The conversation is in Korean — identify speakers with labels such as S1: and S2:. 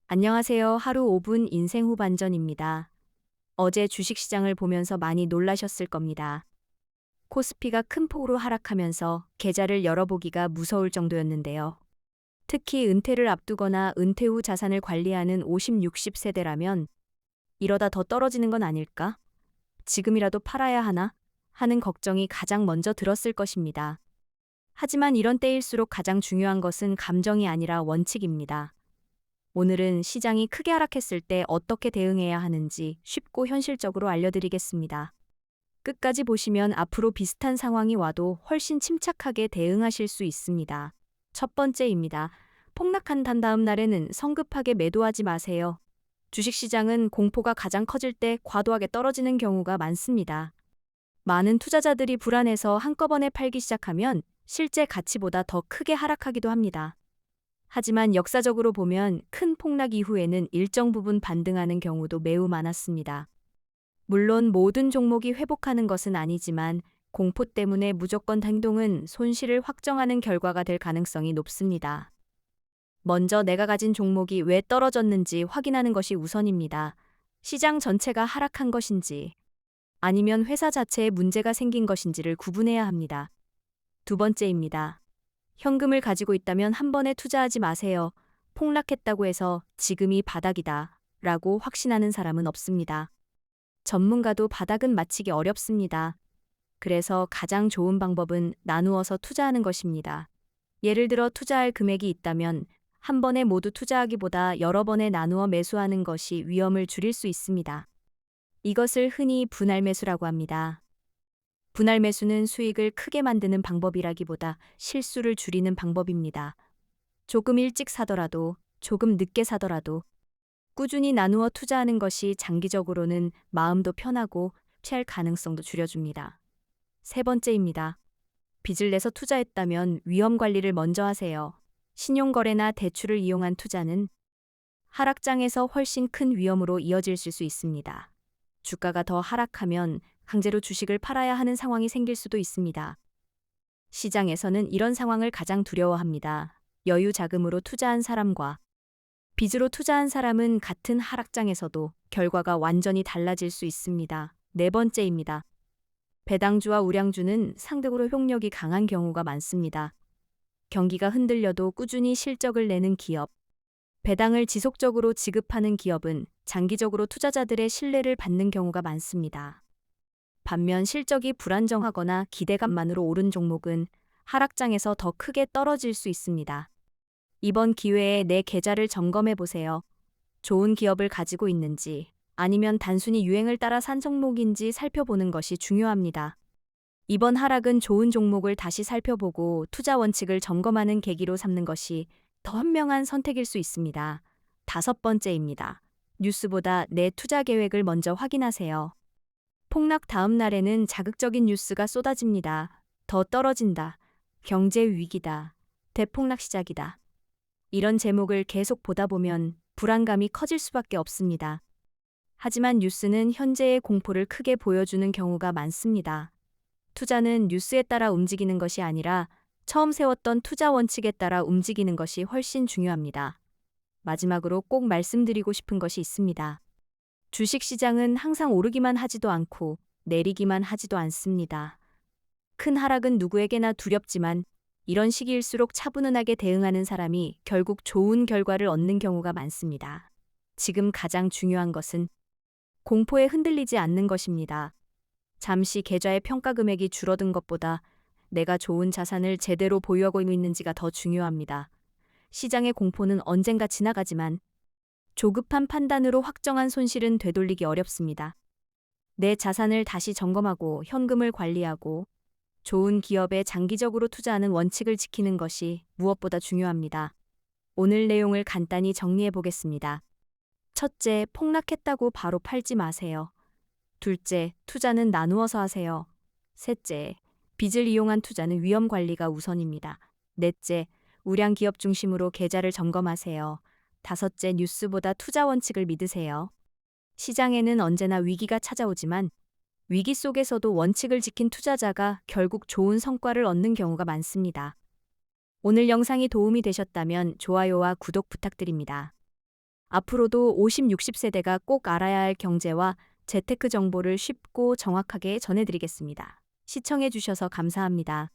S1: 안녕하세요. 하루 5분 인생 후반전입니다. 어제 주식시장을 보면서 많이 놀라셨을 겁니다. 코스피가 큰 폭으로 하락하면서 계좌를 열어보기가 무서울 정도였는데요. 특히 은퇴를 앞두거나 은퇴 후 자산을 관리하는 50, 60세대라면 이러다 더 떨어지는 건 아닐까? 지금이라도 팔아야 하나? 하는 걱정이 가장 먼저 들었을 것입니다. 하지만 이런 때일수록 가장 중요한 것은 감정이 아니라 원칙입니다. 오늘은 시장이 크게 하락했을 때 어떻게 대응해야 하는지 쉽고 현실적으로 알려드리겠습니다. 끝까지 보시면 앞으로 비슷한 상황이 와도 훨씬 침착하게 대응하실 수 있습니다. 첫 번째입니다. 폭락한 다음 날에는 성급하게 매도하지 마세요. 주식시장은 공포가 가장 커질 때 과도하게 떨어지는 경우가 많습니다. 많은 투자자들이 불안해서 한꺼번에 팔기 시작하면 실제 가치보다 더 크게 하락하기도 합니다. 하지만 역사적으로 보면 큰 폭락 이후에는 일정 부분 반등하는 경우도 매우 많았습니다. 물론 모든 종목이 회복하는 것은 아니지만 공포 때문에 무조건 행동은 손실을 확정하는 결과가 될 가능성이 높습니다. 먼저 내가 가진 종목이 왜 떨어졌는지 확인하는 것이 우선입니다. 시장 전체가 하락한 것인지 아니면 회사 자체에 문제가 생긴 것인지를 구분해야 합니다. 두 번째입니다. 현금을 가지고 있다면 한 번에 투자하지 마세요. 폭락했다고 해서 지금이 바닥이다 라고 확신하는 사람은 없습니다. 전문가도 바닥은 맞히기 어렵습니다. 그래서 가장 좋은 방법은 나누어서 투자하는 것입니다. 예를 들어 투자할 금액이 있다면 한 번에 모두 투자하기보다 여러 번에 나누어 매수하는 것이 위험을 줄일 수 있습니다. 이것을 흔히 분할 매수라고 합니다. 분할 매수는 수익을 크게 만드는 방법이라기보다 실수를 줄이는 방법입니다. 조금 일찍 사더라도, 조금 늦게 사더라도 꾸준히 나누어 투자하는 것이 장기적으로는 마음도 편하고 피할 가능성도 줄여줍니다. 세 번째입니다. 빚을 내서 투자했다면 위험 관리를 먼저 하세요. 신용거래나 대출을 이용한 투자는 하락장에서 훨씬 큰 위험으로 이어질 수 있습니다. 주가가 더 하락하면 강제로 주식을 팔아야 하는 상황이 생길 수도 있습니다. 시장에서는 이런 상황을 가장 두려워합니다. 여유 자금으로 투자한 사람과 빚으로 투자한 사람은 같은 하락장에서도 결과가 완전히 달라질 수 있습니다. 네 번째입니다. 배당주와 우량주는 상대적으로 효력이 강한 경우가 많습니다. 경기가 흔들려도 꾸준히 실적을 내는 기업, 배당을 지속적으로 지급하는 기업은 장기적으로 투자자들의 신뢰를 받는 경우가 많습니다. 반면 실적이 불안정하거나 기대감만으로 오른 종목은 하락장에서 더 크게 떨어질 수 있습니다. 이번 기회에 내 계좌를 점검해 보세요. 좋은 기업을 가지고 있는지 아니면 단순히 유행을 따라 산 종목인지 살펴보는 것이 중요합니다. 이번 하락은 좋은 종목을 다시 살펴보고 투자 원칙을 점검하는 계기로 삼는 것이 더 현명한 선택일 수 있습니다. 다섯 번째입니다. 뉴스보다 내 투자 계획을 먼저 확인하세요. 폭락 다음 날에는 자극적인 뉴스가 쏟아집니다. 더 떨어진다. 경제 위기다. 대폭락 시작이다. 이런 제목을 계속 보다 보면 불안감이 커질 수밖에 없습니다. 하지만 뉴스는 현재의 공포를 크게 보여주는 경우가 많습니다. 투자는 뉴스에 따라 움직이는 것이 아니라 처음 세웠던 투자 원칙에 따라 움직이는 것이 훨씬 중요합니다. 마지막으로 꼭 말씀드리고 싶은 것이 있습니다. 주식시장은 항상 오르기만 하지도 않고 내리기만 하지도 않습니다. 큰 하락은 누구에게나 두렵지만 이런 시기일수록 차분하게 대응하는 사람이 결국 좋은 결과를 얻는 경우가 많습니다. 지금 가장 중요한 것은 공포에 흔들리지 않는 것입니다. 잠시 계좌의 평가 금액이 줄어든 것보다 내가 좋은 자산을 제대로 보유하고 있는지가 더 중요합니다. 시장의 공포는 언젠가 지나가지만 조급한 판단으로 확정한 손실은 되돌리기 어렵습니다. 내 자산을 다시 점검하고 현금을 관리하고 좋은 기업에 장기적으로 투자하는 원칙을 지키는 것이 무엇보다 중요합니다. 오늘 내용을 간단히 정리해 보겠습니다. 첫째, 폭락했다고 바로 팔지 마세요. 둘째, 투자는 나누어서 하세요. 셋째, 빚을 이용한 투자는 위험 관리가 우선입니다. 넷째, 우량 기업 중심으로 계좌를 점검하세요. 다섯째, 뉴스보다 투자 원칙을 믿으세요. 시장에는 언제나 위기가 찾아오지만 위기 속에서도 원칙을 지킨 투자자가 결국 좋은 성과를 얻는 경우가 많습니다. 오늘 영상이 도움이 되셨다면 좋아요와 구독 부탁드립니다. 앞으로도 50, 60세대가 꼭 알아야 할 경제와 재테크 정보를 쉽고 정확하게 전해드리겠습니다. 시청해주셔서 감사합니다.